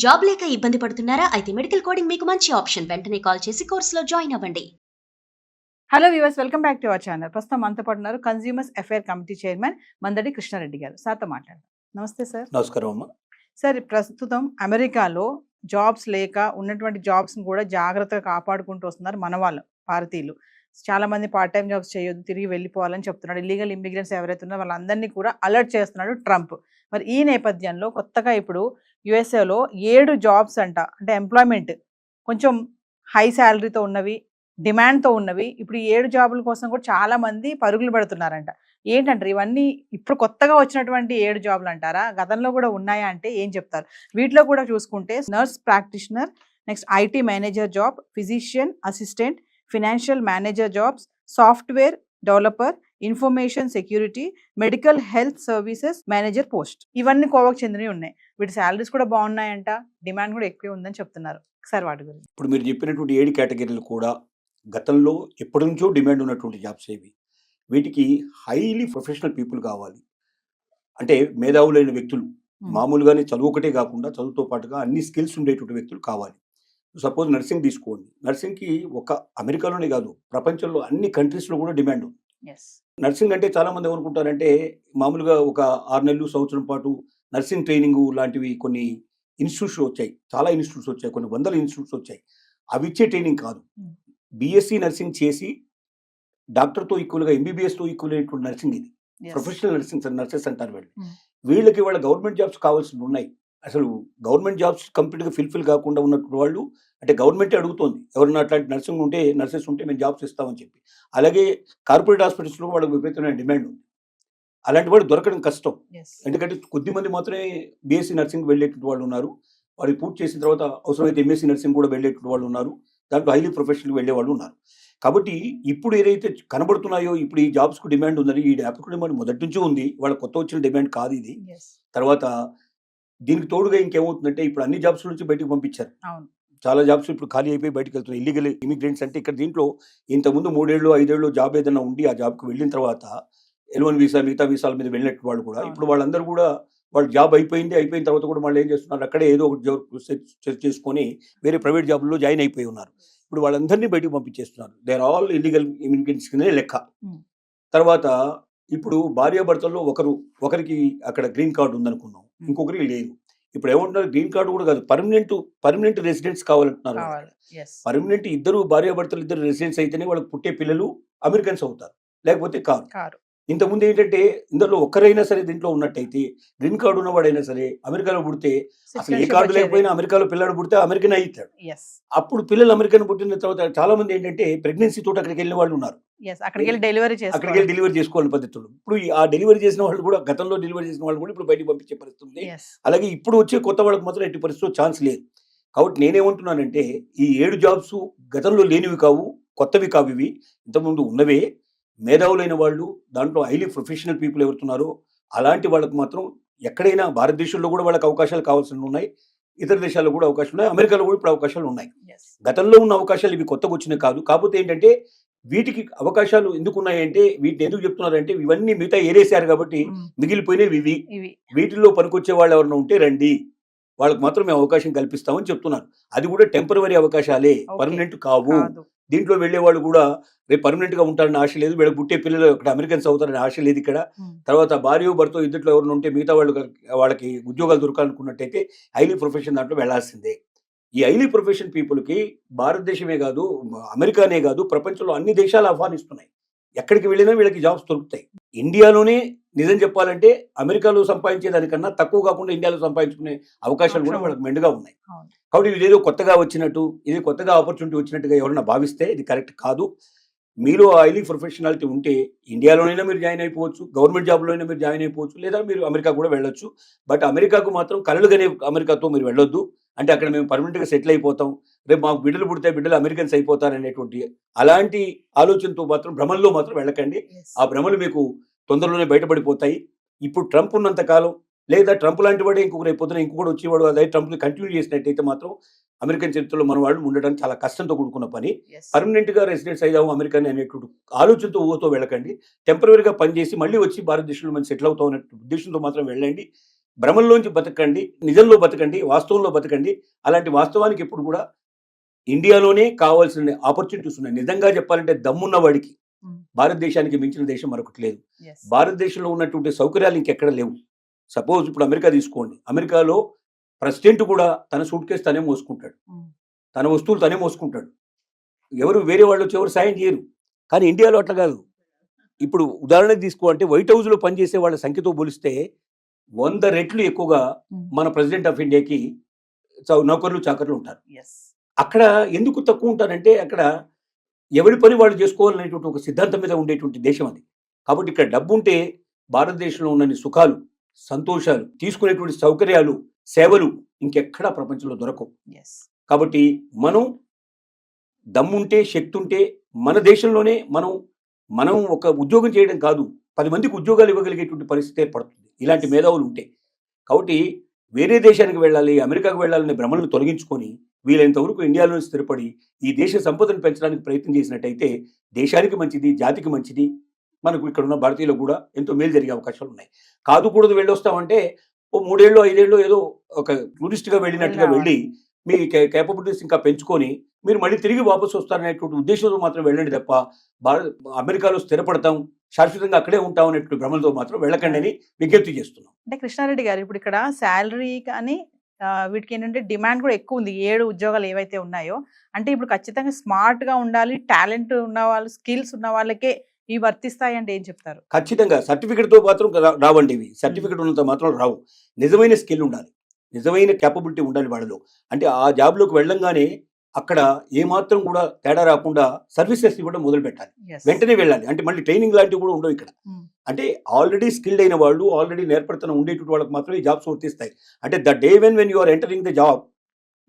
Job లేక ఇబ్బంది పడుతున్నారా? అయితే మెడికల్ కోడింగ్ మీకు మంచి ఆప్షన్. వెంటనే కాల్ చేసి కోర్సులో జాయిన్ అవ్వండి. Hello viewers, welcome back to our channel. ప్రస్తుతం మనతో పాటు ఉన్నారు consumers affair committee chairman Mandadi Krishna Reddy garu. సార్తో మాట్లాడదాం. నమస్తే సార్. నమస్కారం అమ్మ. సార్, ప్రస్తుతం అమెరికాలో జాబ్స్ లేక ఉన్నటువంటి జాబ్స్ని కూడా జాగ్రత్తగా కాపాడుకుంటూ వస్తున్నారు మన వాళ్ళు, భారతీయులు. చాలా మంది పార్ట్ టైం జాబ్స్ చేయొద్దు, తిరిగి వెళ్ళిపోవాలని చెప్తున్నాడు. ఇల్లీగల్ ఇమిగ్రెంట్స్ ఎవరైతే ఉన్నారో వాళ్ళందరినీ కూడా అలర్ట్ చేస్తున్నాడు ట్రంప్. మరి ఈ నేపథ్యంలో కొత్తగా ఇప్పుడు యుఎస్ఏలో 7 జాబ్స్ అంటే ఎంప్లాయ్మెంట్ కొంచెం హై శాలరీతో ఉన్నవి, డిమాండ్తో ఉన్నవి, ఇప్పుడు ఈ 7 జాబుల కోసం కూడా చాలా మంది పరుగులు పెడుతున్నారంట. ఏంటంటారు ఇవన్నీ? ఇప్పుడు కొత్తగా వచ్చినటువంటి 7 జాబులు అంటారా? గతంలో కూడా ఉన్నాయా అంటే ఏం చెప్తారు? వీటిలో కూడా చూసుకుంటే nurse practitioner, next IT manager job, physician assistant, financial manager jobs, software developer, information security, medical health services manager post, ఇవన్నీ కోవకు చెందినవి ఉన్నాయి. వీటి శాలరీస్ కూడా బాగున్నాయంట, డిమాండ్ కూడా ఎక్కువ ఉందని చెప్తున్నారు. ఒకసారి వాటి గురించి. ఇప్పుడు మీరు చెప్పినటువంటి 7 కేటగిరీలు కూడా గతంలో ఎప్పటి నుంచో డిమాండ్ ఉన్నటువంటి జాబ్స్ ఏవి. వీటికి హైలీ ప్రొఫెషనల్ పీపుల్ కావాలి, అంటే మేధావులైన వ్యక్తులు. మామూలుగానే చదువు ఒకటే కాకుండా చదువుతో పాటుగా అన్ని స్కిల్స్ ఉండేటువంటి వ్యక్తులు కావాలి. సపోజ్ నర్సింగ్ తీసుకోండి. నర్సింగ్కి ఒక అమెరికాలోనే కాదు, ప్రపంచంలో అన్ని కంట్రీస్లో కూడా డిమాండ్ ఉంది. నర్సింగ్ అంటే చాలా మంది ఏమనుకుంటారంటే మామూలుగా ఒక 6 నెలలు సంవత్సరం పాటు నర్సింగ్ ట్రైనింగ్ లాంటివి కొన్ని ఇన్స్టిట్యూట్స్ వచ్చాయి, చాలా ఇన్స్టిట్యూట్స్ వచ్చాయి, కొన్ని వందల ఇన్స్టిట్యూట్స్ వచ్చాయి. అవి ఇచ్చే ట్రైనింగ్ కాదు. బిఎస్సి నర్సింగ్ చేసి డాక్టర్తో ఈక్వల్గా ఎంబీబీఎస్తో ఈక్వల్ అయినటువంటి నర్సింగ్ ఇది. ప్రొఫెషనల్ నర్సెస్ అంటారు వీళ్ళు. వీళ్ళకి వాళ్ళ గవర్నమెంట్ జాబ్స్ కావాల్సి ఉన్నాయి. అసలు గవర్నమెంట్ జాబ్స్ కంప్లీట్గా ఫిల్ఫిల్ కాకుండా ఉన్నటువంటి వాళ్ళు, అంటే గవర్నమెంటే అడుగుతోంది ఎవరన్నా అట్లాంటి నర్సెస్ ఉంటే మేము జాబ్స్ ఇస్తామని చెప్పి. అలాగే కార్పొరేట్ హాస్పిటల్స్లో వాళ్ళకి విపరీతమైన డిమాండ్ ఉంది. అలాంటి వాళ్ళు దొరకడం కష్టం. ఎందుకంటే కొద్దిమంది మాత్రమే బీఎస్సీ నర్సింగ్ వెళ్ళేటువంటి వాళ్ళు ఉన్నారు. వాళ్ళు పూర్తి చేసిన తర్వాత అవసరమైతే ఎంఎస్సీ నర్సింగ్ కూడా వెళ్ళేటువంటి వాళ్ళు ఉన్నారు. దాంట్లో హైలీ ప్రొఫెషనల్ వెళ్ళే వాళ్ళు ఉన్నారు. కాబట్టి ఇప్పుడు ఏదైతే కనబడుతున్నాయో, ఇప్పుడు ఈ జాబ్స్కు డిమాండ్ ఉందని, ఈ యాప్కు డిమాండ్ మొదటి నుంచి ఉంది, వాళ్ళ కొత్త వచ్చిన డిమాండ్ కాదు ఇది. తర్వాత దీనికి తోడుగా ఇంకేమవుతుందంటే ఇప్పుడు అన్ని జాబ్స్ నుంచి బయటకు పంపించారు. చాలా జాబ్స్ ఇప్పుడు ఖాళీ అయిపోయి బయటకు వెళ్తున్నాయి. ఇల్లీగల్ ఇమిగ్రెంట్స్ అంటే ఇక్కడ దీంట్లో ఇంతకుముందు 3 ఏళ్ళు 5 ఏళ్ళు జాబ్ ఏదైనా ఉండి ఆ జాబ్కి వెళ్ళిన తర్వాత L1 వీసా మిగతా వీసాల మీద వెళ్ళినట్టు వాళ్ళు కూడా ఇప్పుడు వాళ్ళందరూ కూడా వాళ్ళ జాబ్ అయిపోయిన తర్వాత కూడా వాళ్ళు ఏం చేస్తున్నారు, అక్కడే ఏదో ఒకటి జాబ్ సెర్చ్ చేసుకొని వేరే ప్రైవేట్ జాబ్లో జాయిన్ అయిపోయి ఉన్నారు. ఇప్పుడు వాళ్ళందరినీ బయటకు పంపించేస్తున్నారు. They are all illegal immigrants కిందనే లెక్క. తర్వాత ఇప్పుడు భార్యాభర్తల్లో ఒకరికి అక్కడ గ్రీన్ కార్డు ఉందనుకున్నాం, ఇంకొకరికి లేదు. ఇప్పుడు ఏమంటున్నారు, గ్రీన్ కార్డు కూడా కాదు, పర్మనెంట్ రెసిడెంట్స్ కావాలంటున్నారు. పర్మనెంట్ ఇద్దరు భార్యాభర్తలు ఇద్దరు రెసిడెంట్స్ అయితేనే వాళ్ళకి పుట్టే పిల్లలు అమెరికన్స్ అవుతారు, లేకపోతే కారు. ఇంతకుముందు ఏంటంటే ఇందులో ఒక్కరైనా సరే దీంట్లో ఉన్నట్టయితే, గ్రీన్ కార్డు ఉన్నవాడైనా సరే అమెరికాలో పుడితే, అసలు ఏ కార్డు లేకపోయినా అమెరికాలో పిల్లడు పుడితే అమెరికన్ అవుతాడు. అప్పుడు పిల్లలు అమెరికన్ పుట్టిన తర్వాత చాలా మంది ఏంటంటే ప్రెగ్నెన్సీ తోటి అక్కడికి వెళ్ళిన వాళ్ళు ఉన్నారు. అక్కడికి వెళ్ళి డెలివరీ చేసుకోవాలని పద్ధతులు. ఇప్పుడు ఆ డెలివరీ చేసిన వాళ్ళు కూడా, గతంలో డెలివరీ చేసిన వాళ్ళు కూడా ఇప్పుడు బయటకు పంపించే పరిస్థితి ఉంది. అలాగే ఇప్పుడు వచ్చే కొత్త వాళ్ళకి మాత్రం ఎట్టి పరిస్థితిలో ఛాన్స్ లేదు. కాబట్టి నేనేమంటున్నానంటే ఈ 7 జాబ్స్ గతంలో లేనివి కావు, కొత్తవి కావు. ఇవి ఇంతకుముందు ఉన్నవే. మేధావులైన వాళ్ళు, దాంట్లో హైలీ ప్రొఫెషనల్ పీపుల్ ఎవరుతున్నారో అలాంటి వాళ్ళకు మాత్రం ఎక్కడైనా భారతదేశంలో కూడా వాళ్ళకి అవకాశాలు కావాల్సి ఉన్నాయి, ఇతర దేశాల్లో కూడా అవకాశాలు ఉన్నాయి, అమెరికాలో కూడా ఇప్పుడు అవకాశాలు ఉన్నాయి. గతంలో ఉన్న అవకాశాలు ఇవి కొత్తగా వచ్చినవి కాదు. కాకపోతే ఏంటంటే వీటికి అవకాశాలు ఎందుకు ఉన్నాయంటే, వీటిని ఎందుకు చెప్తున్నారంటే ఇవన్నీ మిగతా ఏరేశారు కాబట్టి మిగిలిపోయినవి ఇవి. వీటిల్లో పనికొచ్చే వాళ్ళు ఎవరైనా ఉంటే రండి, వాళ్ళకి మాత్రం మేము అవకాశం కల్పిస్తామని చెప్తున్నారు. అది కూడా టెంపరవరీ అవకాశాలే, పర్మనెంట్ కావు. దీంట్లో వెళ్లే వాళ్ళు కూడా రేపు పర్మనెంట్ గా ఉంటారని ఆశ లేదు, వీళ్ళకి పుట్టే పిల్లలు ఇక్కడ అమెరికన్స్ అవుతారని ఆశ లేదు ఇక్కడ. తర్వాత భార్య భర్త ఇద్దరిలో ఎవరైనా ఉంటే మిగతా వాళ్ళకి ఉద్యోగాలు దొరకాలనుకున్నట్టయితే హైలీ ప్రొఫెషన్ దాంట్లో వెళ్లాల్సిందే. ఈ హైలీ ప్రొఫెషన్ పీపుల్కి భారతదేశమే కాదు, అమెరికానే కాదు, ప్రపంచంలో అన్ని దేశాలు ఆహ్వానిస్తున్నాయి. ఎక్కడికి వెళ్ళినా వీళ్ళకి జాబ్స్ దొరుకుతాయి. ఇండియాలోనే నిజం చెప్పాలంటే అమెరికాలో సంపాదించే దానికన్నా తక్కువ కాకుండా ఇండియాలో సంపాదించుకునే అవకాశాలు కూడా వాళ్ళకి మెండుగా ఉన్నాయి. కాబట్టి ఇదేదో కొత్తగా వచ్చినట్టు, ఇది కొత్తగా ఆపర్చునిటీ వచ్చినట్టుగా ఎవరైనా భావిస్తే ఇది కరెక్ట్ కాదు. మీలో హైలీ ప్రొఫెషనాలిటీ ఉంటే ఇండియాలోనైనా మీరు జాయిన్ అయిపోవచ్చు, గవర్నమెంట్ జాబ్లో అయినా మీరు జాయిన్ అయిపోవచ్చు, లేదా మీరు అమెరికా కూడా వెళ్ళొచ్చు. బట్ అమెరికాకు మాత్రం కలలుగానే అమెరికాతో మీరు వెళ్ళొద్దు. అంటే అక్కడ మేము పర్మనెంట్గా సెటిల్ అయిపోతాం, రేపు మాకు బిడ్డలు పుడితే బిడ్డలు అమెరికన్స్ అయిపోతారనేటువంటి అలాంటి ఆలోచనతో మాత్రం, భ్రమల్లో మాత్రం వెళ్ళకండి. ఆ భ్రమలు మీకు తొందరలోనే బయటపడిపోతాయి. ఇప్పుడు ట్రంప్ ఉన్నంత కాలం, లేదా ట్రంప్ లాంటి వాడే రేపు పొద్దున ఇంకొకటి వచ్చేవాడు, అదే ట్రంప్ని కంటిన్యూ చేసినట్టయితే మాత్రం అమెరికన్ చరిత్రలో మన వాళ్ళు ఉండడం చాలా కష్టంతో కూడుకున్న పని. పర్మనెంట్ గా రెసిడెంట్స్ అయ్యాము అమెరికన్ అనేటువంటి ఆలోచనతో ఊహతో వెళ్ళకండి. టెంపరీగా పనిచేసి మళ్ళీ వచ్చి భారతదేశంలో మనం సెటిల్ అవుతాం అనే ఉద్దేశంతో మాత్రం వెళ్ళండి. భ్రమంలోంచి బతకండి, నిజంలో బతకండి, వాస్తవంలో బతకండి. అలాంటి వాస్తవానికి ఎప్పుడు కూడా ఇండియాలోనే కావాల్సిన ఆపర్చునిటీస్ ఉన్నాయి. నిజంగా చెప్పాలంటే దమ్మున్న వాడికి భారతదేశానికి మించిన దేశం మరొకటి లేదు. భారతదేశంలో ఉన్నటువంటి సౌకర్యాలు ఇంకెక్కడ లేవు. సపోజ్ ఇప్పుడు అమెరికా తీసుకోండి. అమెరికాలో ప్రెసిడెంట్ కూడా తన సూట్ కేసు తనే మోసుకుంటాడు, తన వస్తువులు తనే మోసుకుంటాడు. ఎవరు వేరే వాళ్ళు వచ్చి ఎవరు సాయం చేయరు. కానీ ఇండియాలో అట్లా కాదు. ఇప్పుడు ఉదాహరణకు తీసుకో అంటే వైట్ హౌస్లో పనిచేసే వాళ్ళ సంఖ్యతో పోలిస్తే 100 రెట్లు ఎక్కువగా మన ప్రెసిడెంట్ ఆఫ్ ఇండియాకి నౌకర్లు చాకర్లు ఉంటారు. అక్కడ ఎందుకు తక్కువ ఉంటారంటే అక్కడ ఎవరి పని వాళ్ళు చేసుకోవాలనేటువంటి ఒక సిద్ధాంతం మీద ఉండేటువంటి దేశం అది. కాబట్టి ఇక్కడ డబ్బు ఉంటే భారతదేశంలో ఉన్న సుఖాలు, సంతోషాలు, తీసుకునేటువంటి సౌకర్యాలు, సేవలు ఇంకెక్కడా ప్రపంచంలో దొరకవు. కాబట్టి మనం దమ్ముంటే, శక్తి ఉంటే మన దేశంలోనే మనం ఒక ఉద్యోగం చేయడం కాదు, 10 మందికి ఉద్యోగాలు ఇవ్వగలిగేటువంటి పరిస్థితి ఏర్పడుతుంది ఇలాంటి మేధావులు ఉంటే. కాబట్టి వేరే దేశానికి వెళ్ళాలి, అమెరికాకు వెళ్ళాలనే భ్రమలను తొలగించుకొని వీలైనంత వరకు ఇండియాలో స్థిరపడి ఈ దేశ సంపదను పెంచడానికి ప్రయత్నం చేసినట్టయితే దేశానికి మంచిది, జాతికి మంచిది, మనకు ఇక్కడ ఉన్న భారతీయులకు కూడా ఎంతో మేలు జరిగే అవకాశాలు ఉన్నాయి. కాదు కూడదు వెళ్ళొస్తామంటే ఓ 3 ఏళ్ళు 5 ఏళ్ళు ఏదో ఒక టూరిస్ట్గా వెళ్ళినట్టుగా వెళ్ళి మీ కేపబిలిటీస్ ఇంకా పెంచుకొని మీరు మళ్ళీ తిరిగి వాపసు వస్తారనేటువంటి ఉద్దేశంతో మాత్రం వెళ్ళండి తప్ప అమెరికాలో స్థిరపడతాం, శాశ్వతంగా అక్కడే ఉంటాం అనేటువంటి భ్రమలతో మాత్రం వెళ్ళకండి అని విజ్ఞప్తి చేస్తున్నాం. అంటే కృష్ణారెడ్డి గారు ఇప్పుడు ఇక్కడ శాలరీ కానీ వీటికి ఏంటంటే డిమాండ్ కూడా ఎక్కువ ఉంది. 7 ఉద్యోగాలు ఏవైతే ఉన్నాయో అంటే ఇప్పుడు ఖచ్చితంగా స్మార్ట్ గా ఉండాలి, టాలెంట్ ఉన్న వాళ్ళు, స్కిల్స్ ఉన్న వాళ్ళకే ఇవి వర్తిస్తాయి అంటే ఏం చెప్తారు? ఖచ్చితంగా సర్టిఫికెట్తో మాత్రం రావండి ఇవి. సర్టిఫికెట్ ఉన్నంత మాత్రం రావు. నిజమైన స్కిల్ ఉండాలి, నిజమైన క్యాపబిలిటీ ఉండాలి వాళ్ళలో. అంటే ఆ జాబ్లోకి వెళ్ళంగానే అక్కడ ఏమాత్రం కూడా తేడా రాకుండా సర్వీసెస్ ఇవ్వడం మొదలు పెట్టాలి, వెంటనే వెళ్ళాలి. అంటే మళ్ళీ ట్రైనింగ్ లాంటివి కూడా ఉండవు ఇక్కడ. అంటే ఆల్రెడీ స్కిల్డ్ అయిన వాళ్ళు, ఆల్రెడీ నేర్పడతనం ఉండేటువంటి వాళ్ళకి మాత్రం ఈ జాబ్స్ వర్తిస్తాయి. అంటే the day when you are entering the job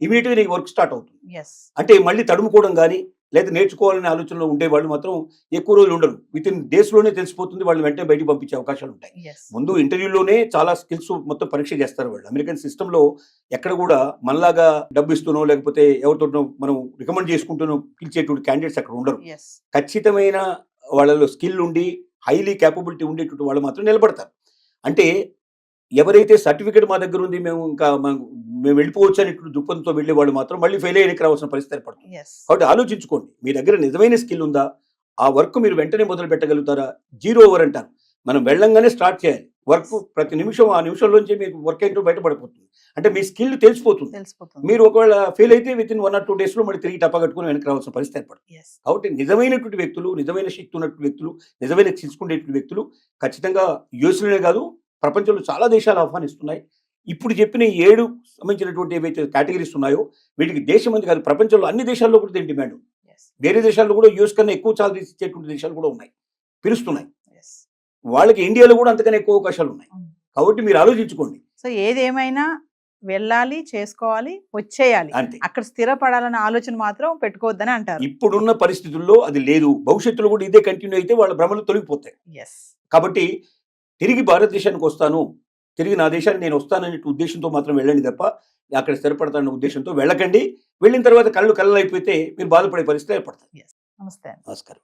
ఇమీడియట్గా నీకు వర్క్ స్టార్ట్ అవుతుంది. అంటే మళ్ళీ తడుముకోవడం కానీ లేదా నేర్చుకోవాలనే ఆలోచనలో ఉండే వాళ్ళు మాత్రం ఎక్కువ రోజులు ఉండరు. విత్ ఇన్ డేస్లోనే తెలిసిపోతుంది, వాళ్ళు వెంటనే బయటకు పంపించే అవకాశాలు ఉంటాయి. ముందు ఇంటర్వ్యూలోనే చాలా స్కిల్స్ మొత్తం పరీక్ష చేస్తారు వాళ్ళు. అమెరికన్ సిస్టంలో ఎక్కడ కూడా మనలాగా డబ్బు ఇస్తూనో లేకపోతే ఎవరితో మనం రికమెండ్ చేసుకుంటూనో పిలిచేటువంటి క్యాండిడేట్స్ అక్కడ ఉండరు. ఖచ్చితమైన వాళ్ళలో స్కిల్ ఉండి హైలీ క్యాపబిలిటీ ఉండేటువంటి వాళ్ళు మాత్రం నిలబడతారు. అంటే ఎవరైతే సర్టిఫికేట్ మా దగ్గర ఉంది, మేము వెళ్ళిపోవచ్చు అని దృక్పథంతో వెళ్ళే వాళ్ళు మాత్రం మళ్ళీ ఫెయిల్ అయ్యడానికి రావాల్సిన పరిస్థితి ఏర్పడుతుంది. కాబట్టి ఆలోచించుకోండి, మీ దగ్గర నిజమైన స్కిల్ ఉందా, ఆ వర్క్ మీరు వెంటనే మొదలు పెట్టగలుగుతారా? 0 ఓవర్ అంటారు. మనం వెళ్ళంగానే స్టార్ట్ చేయాలి వర్క్. ప్రతి నిమిషం ఆ నిమిషంలోంచి మీకు వర్క్ ఏంటో బయటపడిపోతుంది. అంటే మీ స్కిల్ తెలిసిపోతుంది. మీరు ఒకవేళ ఫెయిల్ అయితే విత్ ఇన్ 1 or 2 days మళ్ళీ తిరిగి టప్ప కట్టుకుని వెనక్కి రావాల్సిన పరిస్థితి ఏర్పడుతుంది. కాబట్టి నిజమైనటువంటి వ్యక్తులు, నిజమైన శక్తి ఉన్నటువంటి వ్యక్తులు, నిజమైన తీసుకునేటువంటి వ్యక్తులు ఖచ్చితంగా యూఎస్లోనే కాదు ప్రపంచంలో చాలా దేశాలు ఆహ్వానిస్తున్నాయి. ఇప్పుడు చెప్పిన 7 సంబంధించినటువంటి ఏవైతే కేటగిరీస్ ఉన్నాయో వీటికి దేశం మంది కాదు, ప్రపంచంలో అన్ని దేశాల్లో కూడా దీని డిమాండ్ ఉంది. వేరే దేశాల్లో కూడా యూఎస్ కన్నా ఎక్కువ చాలా ఇచ్చేటువంటి దేశాలు కూడా ఉన్నాయి, పిలుస్తున్నాయి. వాళ్ళకి ఇండియాలో కూడా అంతకన్నా ఎక్కువ అవకాశాలు ఉన్నాయి. కాబట్టి మీరు ఆలోచించుకోండి. సో ఏదేమైనా వెళ్ళాలి, చేసుకోవాలి, వచ్చేయాలి, అంతే. అక్కడ స్థిరపడాలన్న ఆలోచన మాత్రం పెట్టుకోవద్దని అంటారు. ఇప్పుడున్న పరిస్థితుల్లో అది లేదు. భవిష్యత్తులో కూడా ఇదే కంటిన్యూ అయితే వాళ్ళ భ్రమలు తొలగిపోతాయి. కాబట్టి తిరిగి భారతదేశానికి వస్తాను, తిరిగి నా దేశానికి నేను వస్తాననే ఉద్దేశంతో మాత్రం వెళ్ళండి తప్ప అక్కడ స్థిరపడతానన్న ఉద్దేశంతో వెళ్ళకండి. వెళ్ళిన తర్వాత కళ్ళు కళ్ళైపోతే మీరు బాధపడే పరిస్థితి ఏర్పడతాయి. నమస్తే. నమస్కారం.